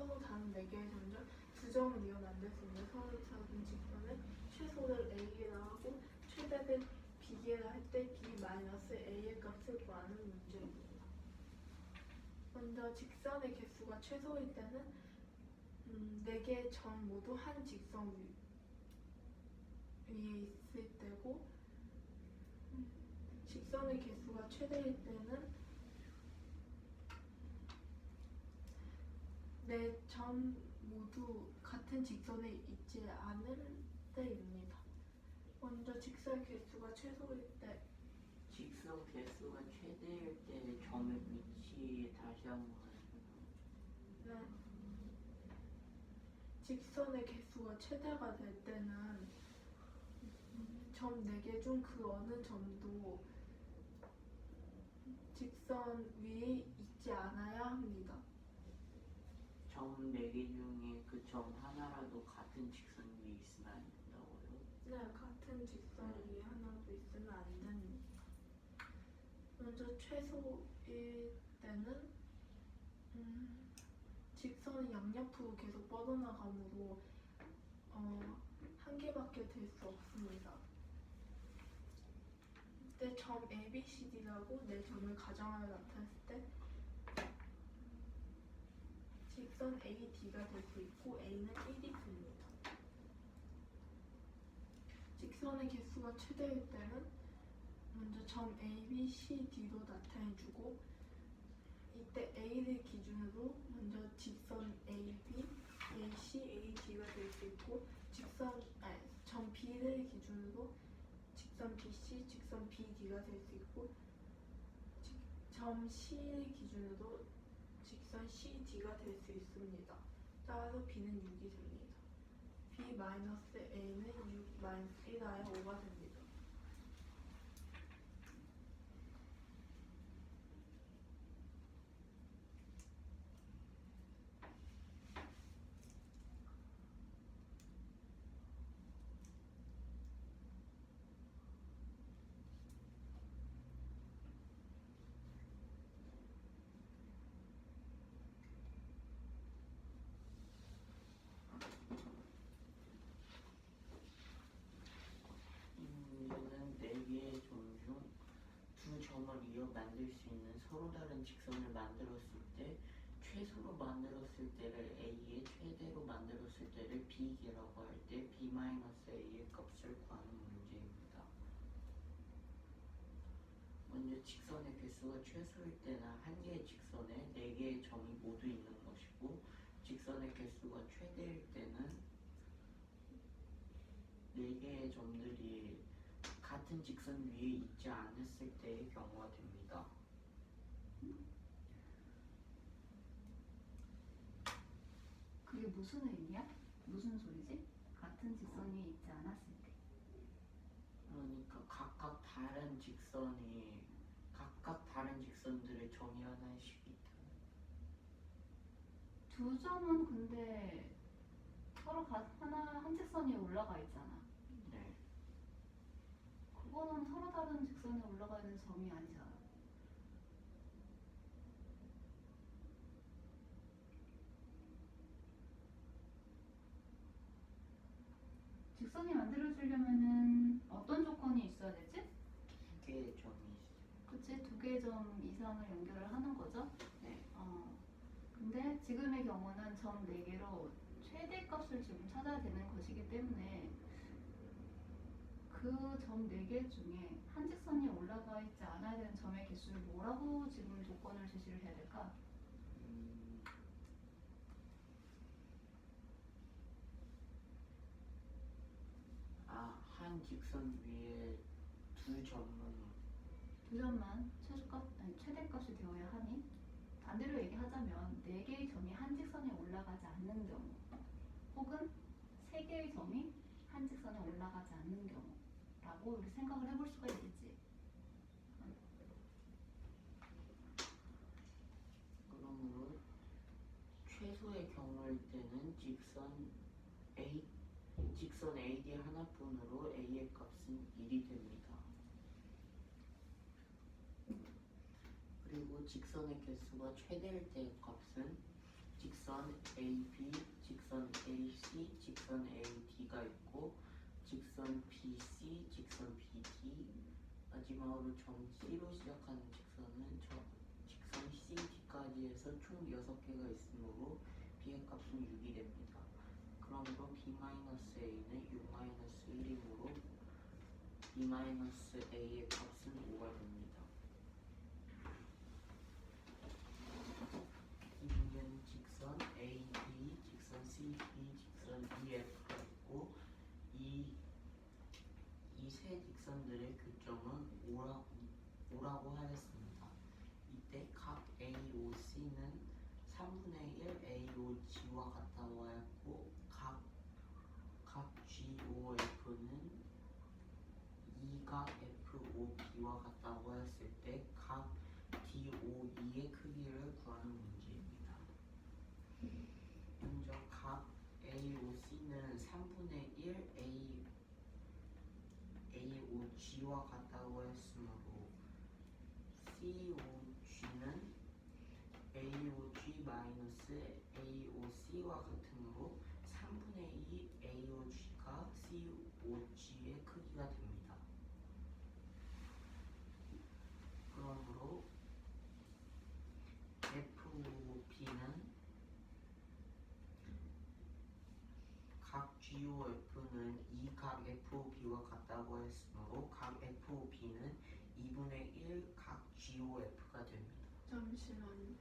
서로 다른 4개의 점점 두 점을 이어 만들 수 있는 서로 다른 직선의 최소를 A라 하고 최대를 B라 할 때 B-A의 값을 구하는 문제입니다. 먼저 직선의 개수가 최소일 때는 4개의 점 모두 한 직선 위에 있을 때고 직선의 개수가 최대일 때는 4점 모두 같은 직선에 있지 않을 때입니다. 먼저 직선 개수가 최소일 때 직선 개수가 최대일 때 점의 위치 다시 한번 네. 직선의 개수가 최대가 될 때는 점 4개 중 그 어느 점도 직선 위에 있지 않아야 합니다. 점 4개 중에 그 점 하나라도 같은 직선 위에 있으면 안 된다고요? 네, 같은 직선 위에 하나도 있으면 안 됩니다. 먼저 최소일 때는 직선이 양옆으로 계속 뻗어나가므로 한 개밖에 될 수 없습니다. 이때 점 ABCD라고 4점을 가정하여 나타냈을 때 직선 AD가 될 수 있고 A는 1이 됩니다. 직선의 개수가 최대일 때는 먼저 점 ABCD로 나타내주고 이때 A를 기준으로 먼저 직선 AB, AC, AD가 될 수 있고 점 B를 기준으로 직선 BC, 직선 BD가 될 수 있고 점 C를 기준으로 직선 CD가 될 수 있습니다. 따라서 B는 6이 됩니다. B-A는 6-1하에 5가 됩니다. 문제는 4개의 점 중 두 점을 이어 만들 수 있는 서로 다른 직선을 만들었을 때 최소로 만들었을 때를 A의 최대로 만들었을 때를 B라고 할 때 B-A의 값을 구하는 문제입니다. 먼저 직선의 개수가 최소일 때는 한 개의 직선에 4개의 점이 모두 있는 것이고 직선의 개수가 최대일 때는 4개의 점들이 같은 직선 위에 있지 않았을 때의 경우가 됩니다. 그게 무슨 의미야? 무슨 소리지? 같은 직선이 있지 않았을 때. 그러니까 각각 다른 직선들의 점이 하나씩 있다. 두 점은 근데 서로 한 직선 위에 올라가 있잖아. 네. 그거는 서로 다른 직선에 올라가 있는 점이 아니잖아. 직선이 만들어지려면은 어떤 조건이 있어야 되지? 2개의 점이 있어요. 그치? 2개의 점 이상을 연결을 하는 거죠? 네. 근데 지금의 경우는 점 4개로 최대값을 지금 찾아야 되는 것이기 때문에 그 점 4개 중에 한 직선이 올라가 있지 않아야 되는 점의 개수를 뭐라고 지금 조건을 제시를 해야 될까? 한 직선 위에 두 점만 최대값이 되어야 하니 반대로 얘기하자면 4개의 점이 한 직선에 올라가지 않는 경우 혹은 3개의 점이 한 직선에 올라가지 않는 경우라고 이렇게 생각을 해볼 수가 있겠지. 그러므로 최소의 경우일 때는 직선 AD 하나뿐으로 A의 값은 1이 됩니다. 그리고 직선의 개수가 최대일 때의 값은 직선 AB, 직선 AC, 직선 AD가 있고 직선 BC, 직선 BD, 마지막으로 점 C로 시작하는 직선은 직선 CD까지 해서 총 6개가 있으므로 B의 값은 6이 됩니다. 그러므로 B-A는 6-1이므로 B-A의 값은 5가 됩니다. 이 문제는 직선 AD, 직선 CD, 직선 EF가 있고 이 세 직선들의 교점은 5라고 하였습니다. 이때 각 AOC는 3분의 1 AOG와 같다고 하였고 각 GOF는 2각 FOB와 같다고 했을 때 각 DOE의 크기를 구하는 문제입니다. 먼저 각 AOC는 3분의 1 AOG와 같다고 했으므로 COG는 AOG-AOC와 같으므로 3분의 2 AOG가 COG의 크기가 됩니다. 그러므로 FOB는 각 GOF는 2각 FOB와 같다고 했으므로 각 FOB는 2분의 1 각 GOF가 됩니다. 잠시만요.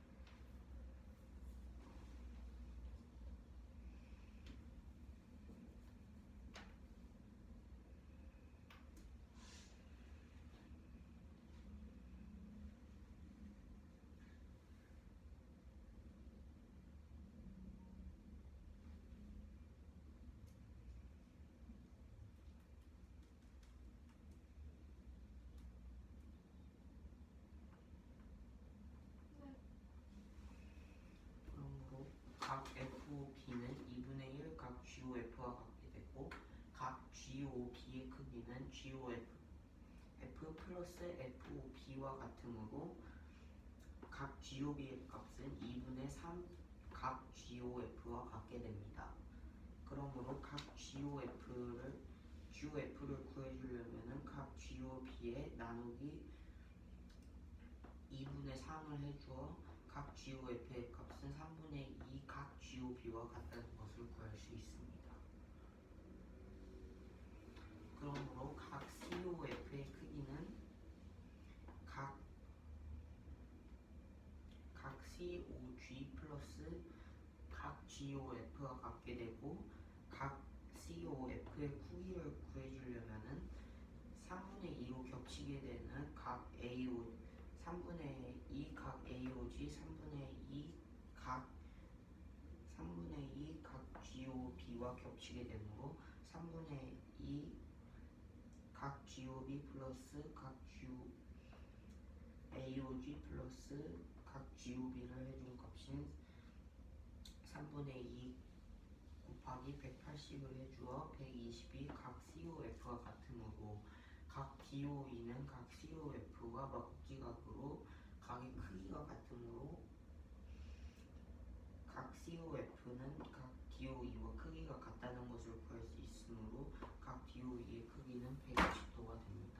그러므로 각 FOB는 2분의 1 각 GOF와 같게 되고 각 GOB의 크기는 GOF F 플러스 FOB와 같으므로 각 GOB의 값은 2분의 3 각 GOF와 같게 됩니다. 그러므로 각 GOF를 구해주려면 각 GOB의 나누기 2분의 3을 해주어 각 GOF의 값은 3분의 2 각 GOB와 같다는 것을 구할 수 있습니다. 그러므로 각 COF의 크기는 각 COG 플러스 각 GOF와 같게 되고 각 COF의 크기를 구해주려면 3분의 2로 겹치게 되는 각 3분의 2 각 AOG, 3분의 2 각 GOB와 겹치게 되므로 3분의 2 각 GOB 플러스 각 AOG 플러스 각 GOB를 해준 값인 3분의 2 곱하기 180을 해주어 120이 각 COF와 같으므로 각 DOE는 각 COF와 막국지각으로 각의 크기가 같으므로 각 COF는 각 DOE와 크기가 같다는 것을 구할 수 있으므로 각 DOE의 크기는 120도가 됩니다.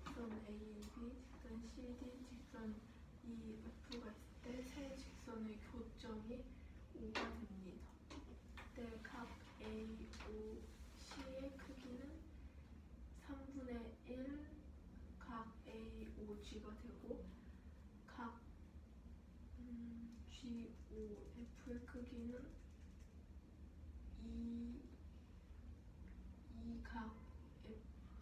직선 AB, 직선 CD, 직선 EF가 있을 때 세 직선의 교점이 5가 됩니다. 이때 각 AOC의 크기는 3분의 1 각 AOG가 되고 각 GOF의 크기는 2각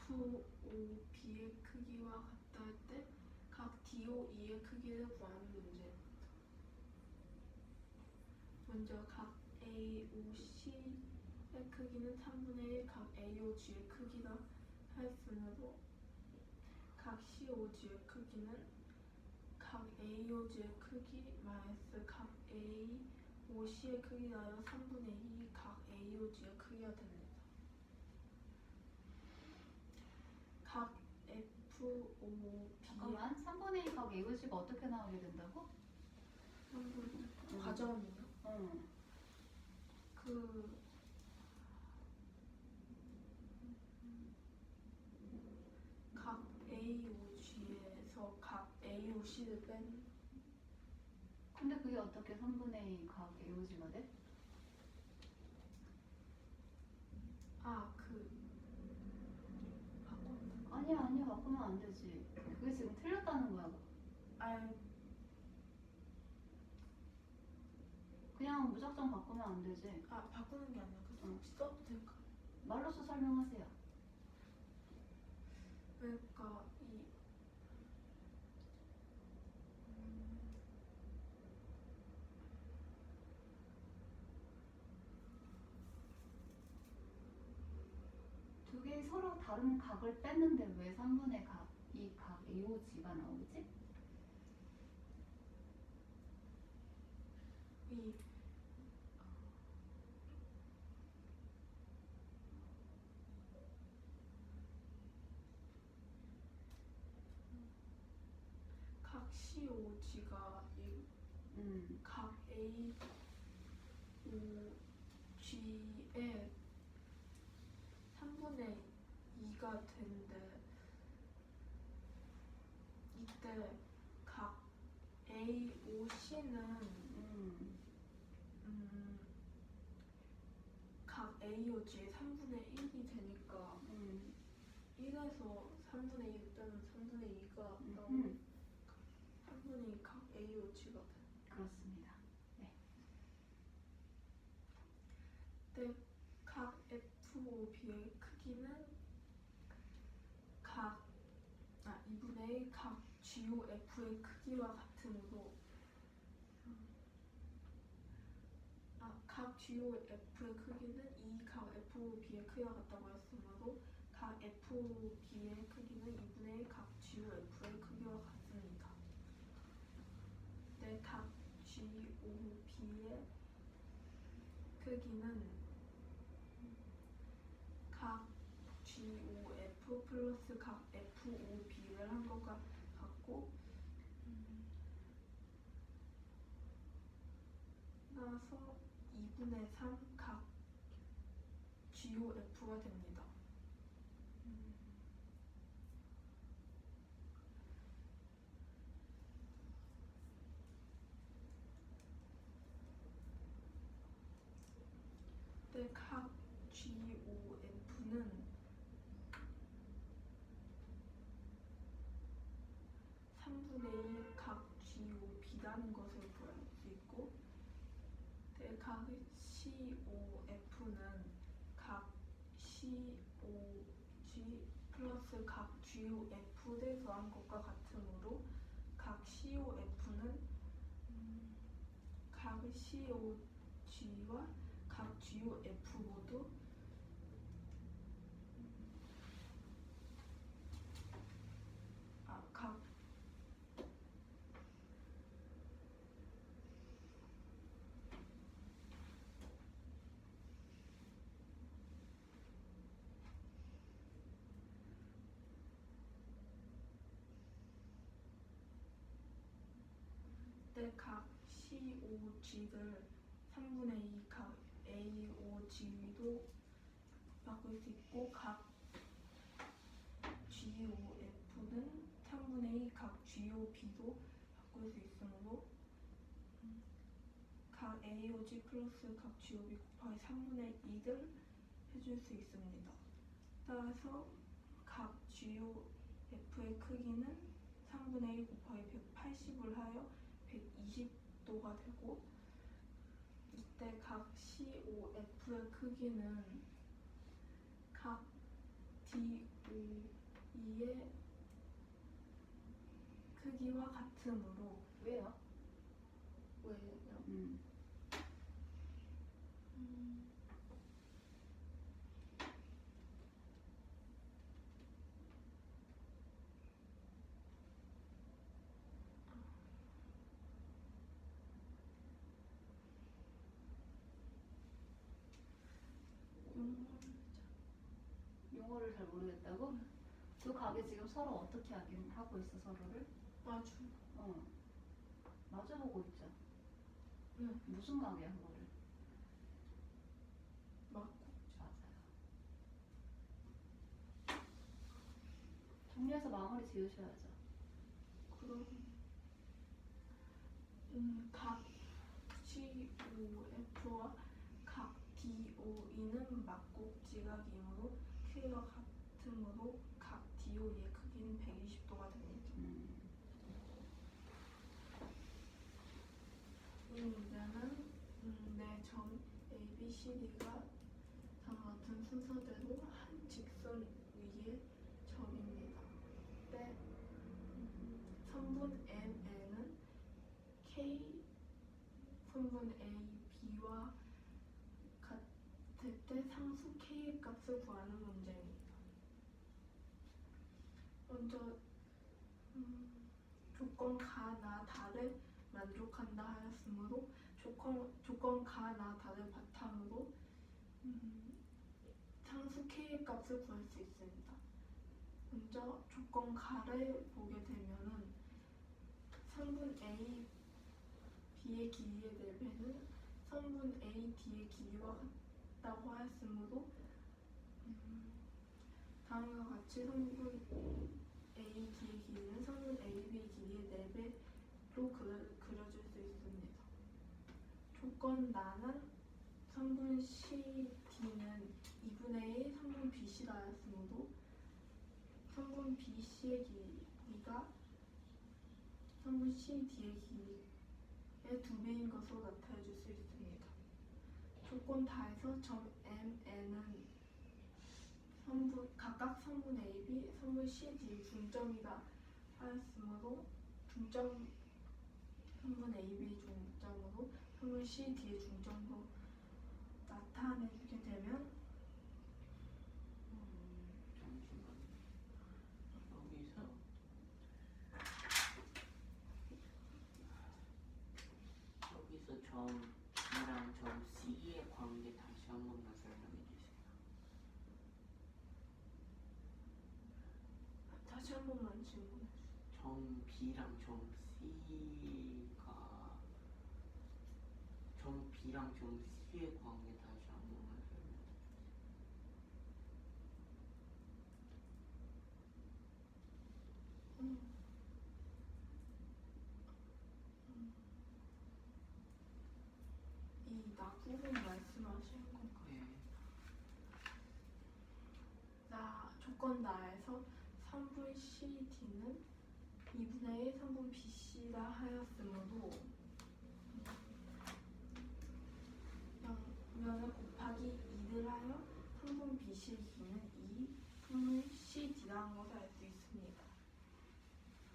FOB가 B의 크기와 같다 할 때 각 DOE의 크기를 구하는 문제입니다. 먼저 각 AOC의 크기는 3분의 1 각 AOG의 크기라 하였으므로 각 COG의 크기는 각 AOG의 크기 마이너스 각 AOC의 크기라여 3분의 2 각 AOG의 크기가 됩니다. 각 FOB의 잠깐만, 3분의 1 각 AOC가 어떻게 나오게 된다고? 과정이요? 응. 각 AOG에서 각 AOC를 뺀 근데 그게 어떻게 3분의 2 각 AOG가 돼? 바꿨나? 아니야, 바꾸면 안 되지. 그게 지금 틀렸다는 거야. 그냥 무작정 바꾸면 안 되지. 바꾸는 게 아니라 그래서 응. 혹시 써도 될까? 말로써 설명하세요. 그러니까 두 개의 서로 다른 각을 뺐는데 왜 3분의 이 각 AOG가 나오지? 이 각 COG가 각 AOG의 3분의 2가 된대. 이때 각 AOC는 각 AOG의 3분의 1이 되니까 1에서 3분의 2를 빼면 3분의 2가 나오면 3분의 2 각 AOG가 돼. 그렇습니다. 네, 각 FOB의 크기는 2분의 1 각 GOF의 크기와 같으므로 각 GOF의 크기는 2 각 FOB의 크기와 같다고 했으므로 각 FOB의 크기는 2분의 1 각 GOF의 크기와 같습니다. 네, 각 GOB의 크기는 각 GOF 플러스 각 FOB를 한 것과 같고 나서 2분의 3 각 GOF가 됩니다. 네, 각 GOF는 3분의 2 각 GOB라는 것을 구할 수 있고 네, 각 COF는 각 COG 플러스 각 GOF를 더한 것과 같으므로 각 COF는 각 COG와 각 GOF 모두 각 때 각 COG를 3분의 2 각 AOG도 바꿀 수 있고 각 GOF는 3분의 2 각 GOB도 바꿀 수 있으므로 각 AOG 플러스 각 GOB 곱하기 3분의 2를 해줄 수 있습니다. 따라서 각 GOF의 크기는 3분의 1 곱하기 180을 하여 120도가 되고 이때 각 COF의 크기는 각 DOE의 A의 크기와 같으므로 왜요? 왜요? 음. 용어를 잘 모르겠다고? 두 각이 지금 서로 어떻게 하고 있어 서로를? 마주. 마주보고 있죠. 응. 무슨 각이야 그거를? 맞고. 맞아요. 정리해서 마무리 지으셔야죠. 그럼 각 COF와 각 DOE는 막곡지각이므로 크기가 같으므로 각 DOE의 크기는 120도가 됩니다. 이 문제는 네 점 A, B, C, D가 다음과 같은 순서대로 한 직선 위의 점입니다. 때 선분 MN은 K 선분 A, B와 같을 때 상수 K의 값을 구하는 문제입니다. 먼저 조건 가, 나, 다를 만족한다 하였으므로 조건 가, 나, 다를 바탕으로 상수 K의 값을 구할 수 있습니다. 먼저 조건 가를 보게 되면은 성분 A, B의 길이의 4배는 성분 A, D의 길이와 같다고 하였으므로 다음과 같이 성분 A, D의 길이는 성분 A, B 길이의 4배로 그려질 수 있습니다. 조건 나는 성분 C, D는 2분의 1 성분 B, C라 하였으므로 성분 B, C의 길이가 성분 C, D의 길이의 2배인 것으로 나타내줄 수 있습니다. 조건 다에서 점 M, N은 각각 성분 A, B, 성분 C, D의 중점이다 하였으므로 중점 성분 A, B 중점으로 성분 C, D의 중점으로 나타내주게 되면 잠시만요. 여기서 점 B랑 점 C의 관계 다시 한 번만 설명해 주세요. 다시 한 번만 질문해 주세요. 점 B랑 점 C의 관계 다시 한 번만 설명해 주세요. 이 나부분 말씀하시는 건가요? 네. 조건 나에서 성분 C, D는 2분의 1 성분 B, C라 하였으므로 면을 곱하기 2를 하여 성분 B, C의 길이는 2 성분 C, D라는 것을 알 수 있습니다.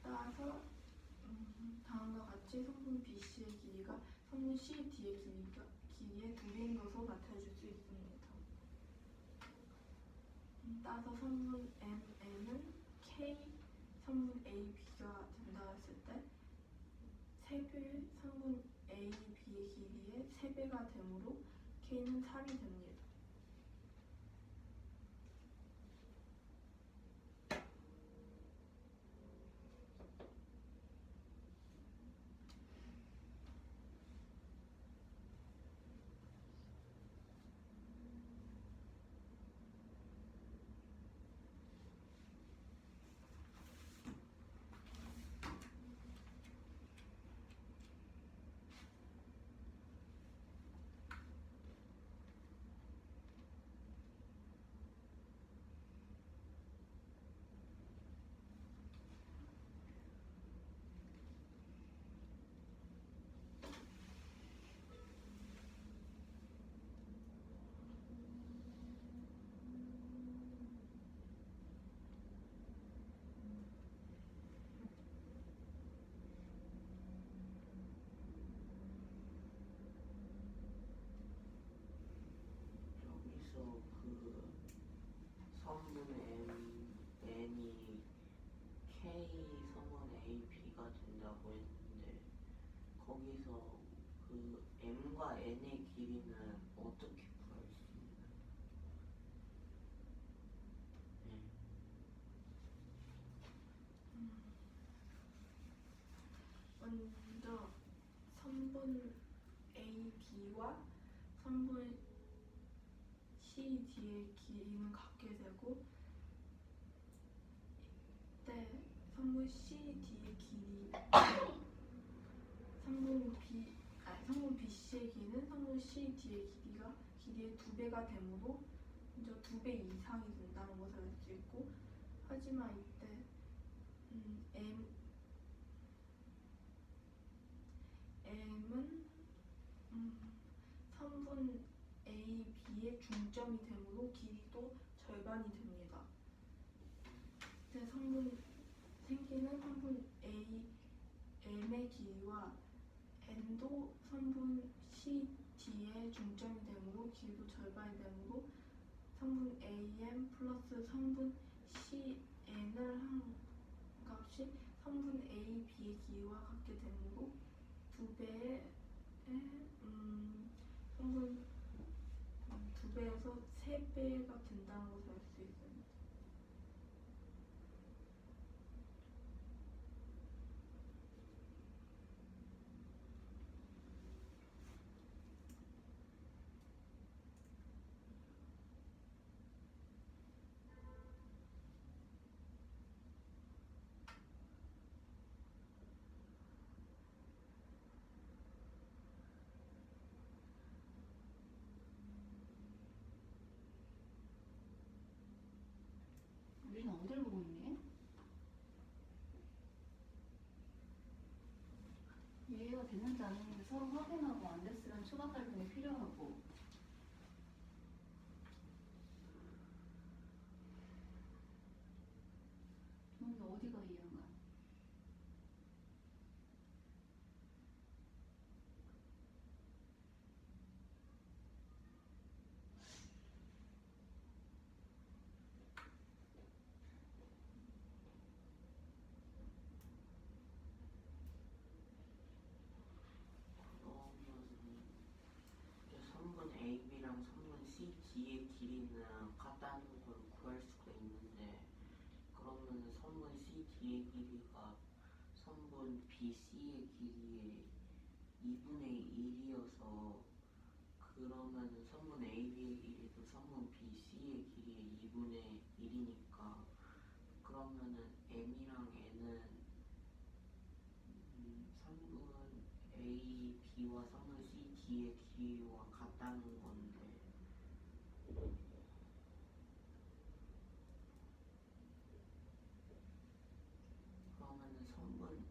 따라서 다음과 같이 성분 B, C의 길이가 성분 C, D의 길이의 2배인 것으로 나타내줄 수 있습니다. 따라서 성분 MN은 K 성분 A, B가 된다 했을 때 3배 성분 A, B의 길이의 3배가 되므로 K는 3이 됩니다. 먼저 선분 AB와 선분 CD의 길이는 같게 되고 이때 선분 CD의 길이 선분 BC의 길이는 선분 CD의 길이의 2배가 되므로 먼저 2배 이상이 된다는 것을 알 수 있고, 하지만 이때 M은 선분 AB의 중점이 되므로 길이도 절반이 됩니다. 이때 생기는 선분 M의 길이와 N도 선분 CD의 중점이 되므로 길이도 절반이 되므로 선분 AM 플러스 선분 CN을 한 값이 선분 AB의 길이와 같게 되므로 2배의 선분 2배에서 3배가 된다는 것을 알 수 있습니다. 우리는 어딜 보고 있니? 이해가 됐는지 안 됐는지 서로 확인하고 안 됐으면 추가 설명이 필요하고. 여기 어디가 이해한 거야? 선분 AB랑 선분 CD의 길이는 같다는 걸 구할 수가 있는데, 그러면 선분 CD의 길이가 선분 BC의 길이의 2분의 1이어서, 그러면 선분 AB의 길이도 선분 BC의 길이의 2분의 1이니까, 그러면은 M이랑 N은 선분 AB와 선분 CD의 길이와 같다는 건데, 그러면은 선분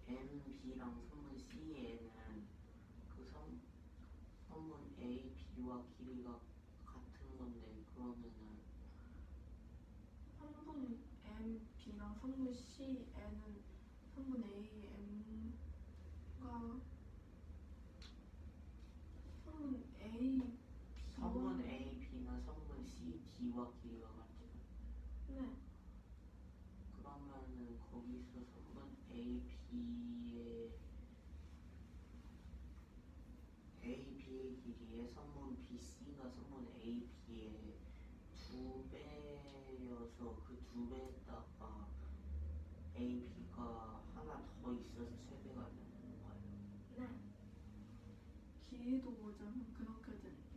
MB랑 선분 CN은 그 선분 AB와 길이가 같은 건데, 그러면은 선분 MB랑 선분 CN은 선분 AM과 선분 선분 AB와 AB나 선분 CD와 길이가 같지. 네, 그러면은 거기서 선분 AB의 길이에 선분 BC가 선분 AB의 2배여서 그 2배에다가 AB가 하나 더 있어서 3배가 되는 거예요. 네. 길이도 보자면 그렇게 됩니다.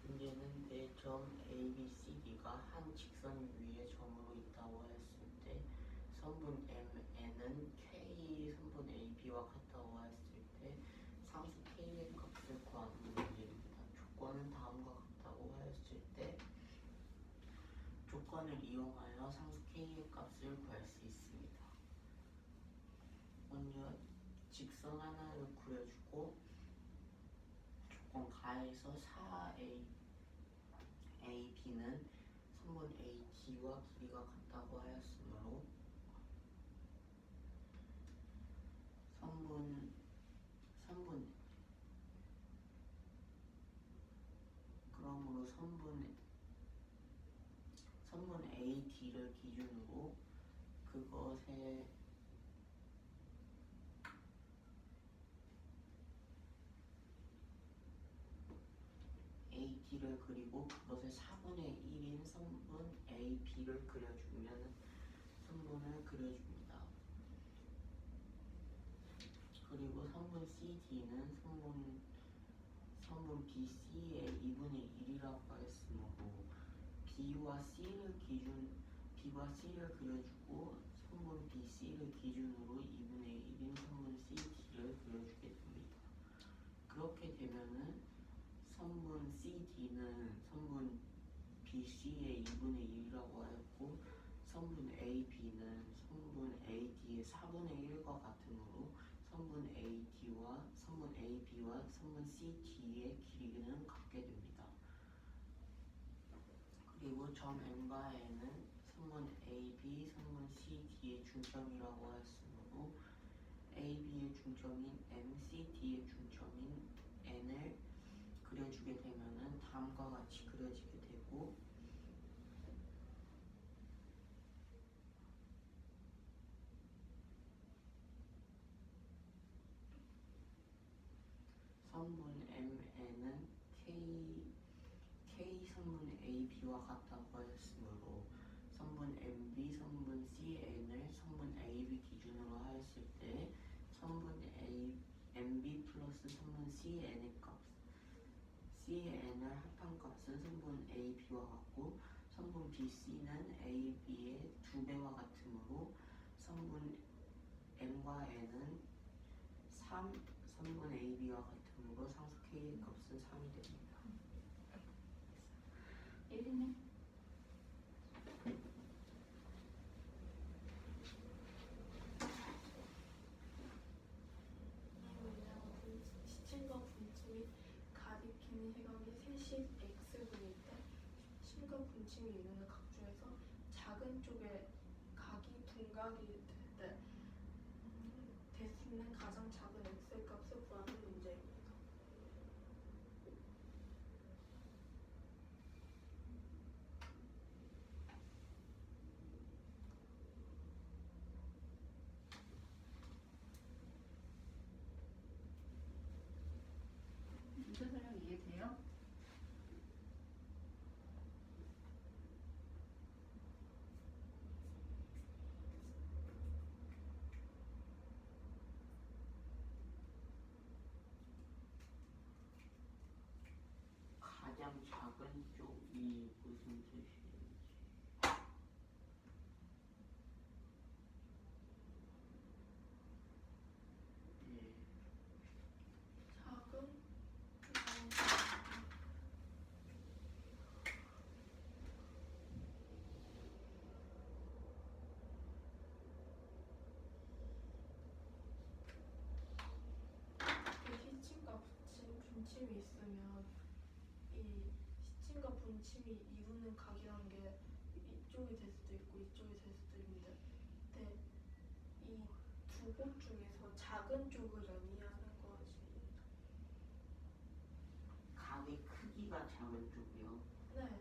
문제는 점 ABCD가 한 직선 위에 점으로 있다고 했을 때 선분 MN은 K 선분 AB와 같다고 했을 때 상수 K의 값을 구하는 문제입니다. 조건은 다음과 같다고 하였을 때 조건을 이용하여 상수 K의 값을 구할 수 있습니다. 먼저 직선 하나를 그려주고 조건 가에서 4AB는 선분 AD와 길이가 같다고 하였으므로 선분 D를 기준으로 그것의 AD를 그리고 그것의 4분의 1인 성분 AB를 그려주면 성분을 그려줍니다. 그리고 성분 CD는 성분 BC의 2분의 1이라고 하였으므로 B와 C를 그려주고 성분 BC를 기준으로 2분의 1인 성분 CD를 그려주게 됩니다. 그렇게 되면은 성분 CD는 성분 BC의 2분의 1이라고 하였고 성분 AB는 성분 AD의 4분의 1과 같으므로 성분 AB와 성분 CD의 길이는 같게 됩니다. 그리고 점 M과 N은 성분 AB, 성분 CD의 중점이라고 하였으므로 AB의 중점인 M, CD의 중점인 N을 그려주게 되면은 다음과 같이 그려지게 되고 성분 MN은 K 성분 AB와 같다고 하였으므로 성분 MB, 성분 CN을 성분 AB 기준으로 하였을 때 성분 MB 플러스 성분 CN의 CN을 합한 값은 성분 AB와 같고 성분 BC는 AB의 2배와 같으므로 성분 M과 N은 3, 성분 AB와 같으므로 상수 K의 값은 3이 됩니다. 예린님. 시침과 분침이 가리키는 해각이 셋이 X분일 때 시침과 분침이 이루는 각 중에서 작은 쪽에 각이 둔각이 될 수 있는 가장 작은 X의 값을 구하는 문제입니다. 문제 설명 이해돼요? 가장 작은 쪽이 무슨 뜻이에요? 예. 작은 시침과 분침이 있으면 이 시침과 분침이 이루는 각이라는 게 이쪽이 될 수도 있고 이쪽이 될 수도 있는데 이 두 곳 중에서 작은 쪽을 의미하는 것입니다. 각의 크기가 작은 쪽이요. 네.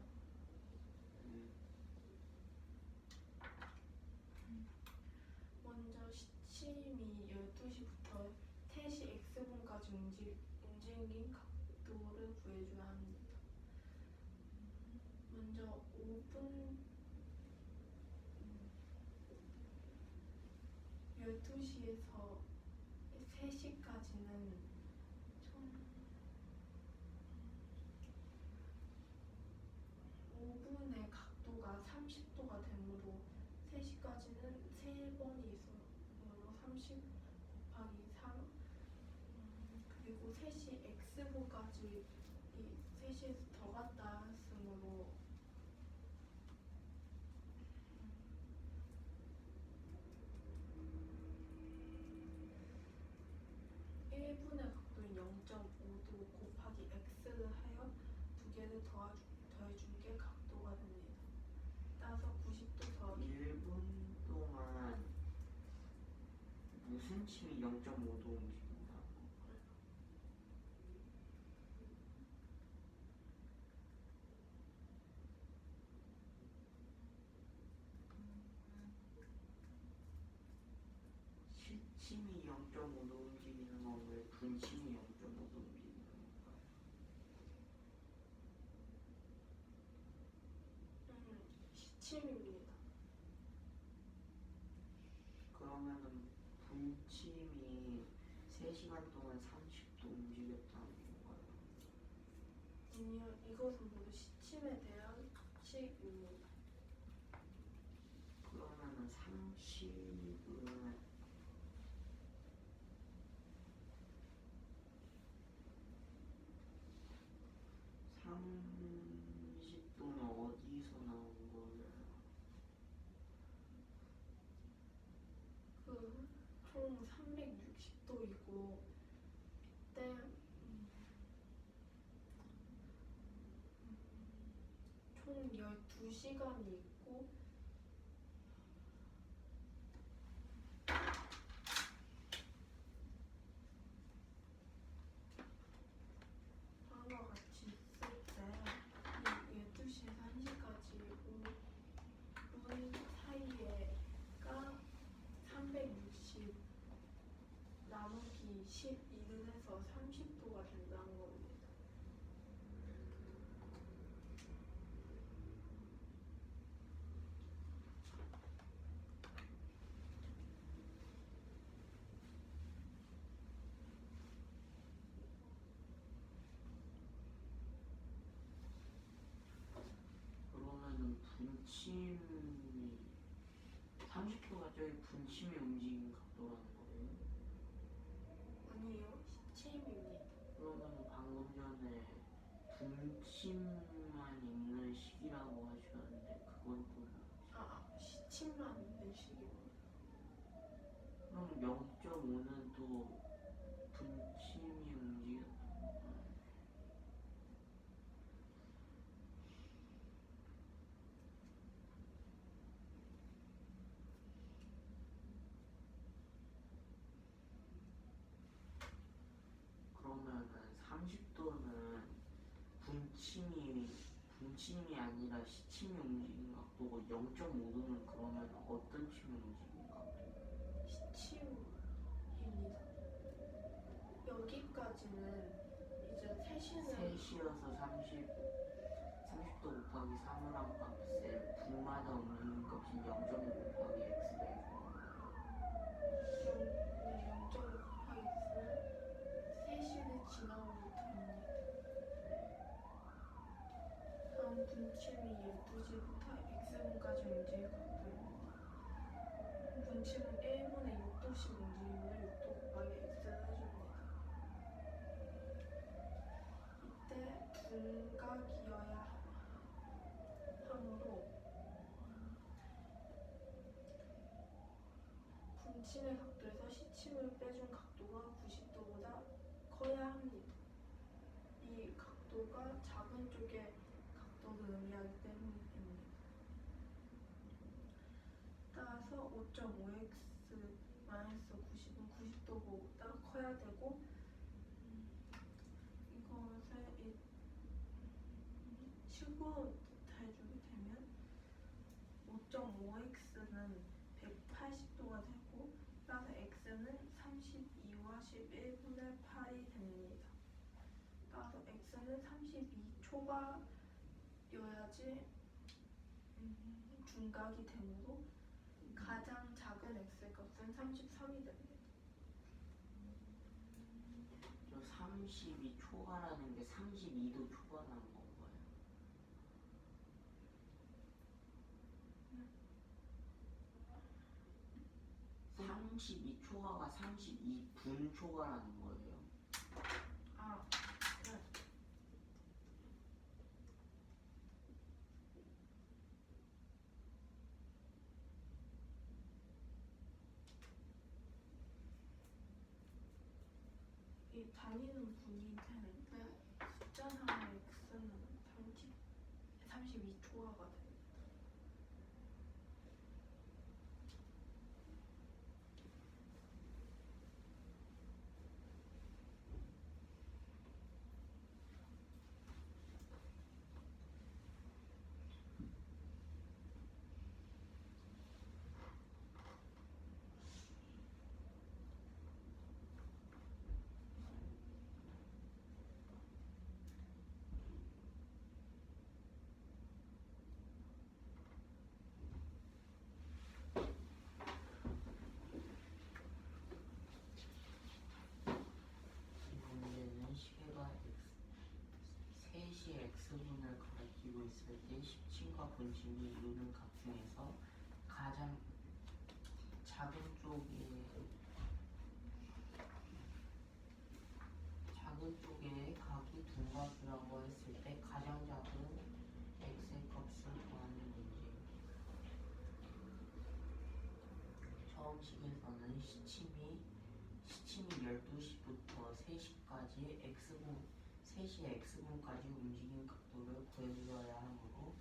먼저 시침이 12시부터 3시 X분까지 움직인 각도를 구해줘야 합니다. 먼저 5분 12시에서 3시까지는 5분의 각도가 30도가 되므로 3시까지는 3번이 있으므로 30 곱하기 3 그리고 3시 X분까지 이 3시에서 더 갔다 했으므로 1분의 각도인 0.5도 곱하기 X를 하여 두 개를 더해준 게 각도가 됩니다. 따라서 90도 더하기 1분 동안 무슨 침이 0.5도 움직인다고? 3시간 동안 30도 움직였다는 건가요? 아니요, 이것은 모두 시침에 대한 식입니다. 그러면은 30은 30도는 어디서 나온 거예요? 그 총 360도이고 이때 총 12시간이 있고 다음과 같이 있을 때 이 12시에서 1시까지 5분 사이에가 360 나누기 12를 해서 30도가 된다는 겁니다. 그러면은 분침이 30도가 저희 분침이 움직인 각도라는 거예요? 아니요, 시침입니다. 그러면은 방금 전에 분침만 있는 식이라고 하셨는데 그건 또 시침만 있는 식입니다. 그럼 0.5는 또 분침이 움직였던 건가요? 그러면은 30도는 분침이 아니라 시침이 움직인 각도고 0.5도는 그러면 어떤 침이 움직인 각도예요? 시침입니다. 여기까지는 이제 3시는 3시여서 30도 곱하기 3을 한 값에 분마다 움직이는 값이 0.5 곱하기 x가 되는 거예요. 0.5 곱하기 x는 3시를 지나오면 됩니다. 다음 분침이 12시부터 x분까지 움직일 각도입니다. 분침은 1분에 6도씩 움직이면 6도 곱하기 x를 해줍니다. 이때 분각이어야 하므로 분침의 각도에서 시침을 빼준 각도가 90도보다 커야 합니다. 이 각도가 작은 쪽의 각도를 의미하기 때문입니다. 따라서 5.5x 마이너스 90은 90도보다 커야 되고 이것을 식으로 해주게 되면 5.5x는 180도가 되고 따라서 x는 32와 11분의 8이 됩니다. 따라서 x는 32초가여야지 중각이 되므로 가장 작은 x의 값은 33이 됩니다. 저 32초가라는 게 32도 초과라는 건가요? 32초가가 32분 초과라는 거예요? 네. 이 단위는 분이 되는데 숫자상의 x는 32초가가 됩니다. 있을 때 10층과 본침이 이루는 각 중에서 가장 작은 쪽에 각이 둔각이라고 했을 때 가장 작은 x의 값을 구하는 문제입니다. 처음 식에서는 시침이 12시부터 3시까지 x분 3시 x분까지 움직인 각도를 구해줘야 하므로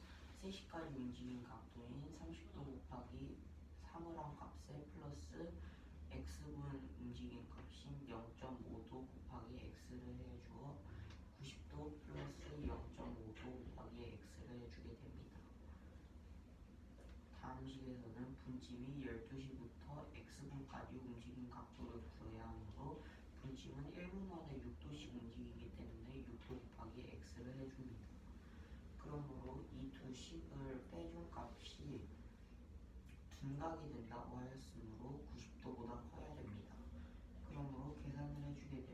3시까지 움직인 각도인 30도 곱하기 사물함 값에 플러스 x분 움직인 값인 0.5도 곱하기 x를 해주어 90도 플러스 0.5도 곱하기 x를 해주게 됩니다. 다음 식에서는 분침이 12시부터 x분까지 움직인 각도를 구해야 하므로 분침은 1분마다 6도씩 움직이기 때문에 6도 곱하기 x를 해줍니다. 그러므로 이 두 식을 빼준 값이 둔각이 된다고 하였으므로 90도보다 커야 됩니다. 그러므로 계산을 해주게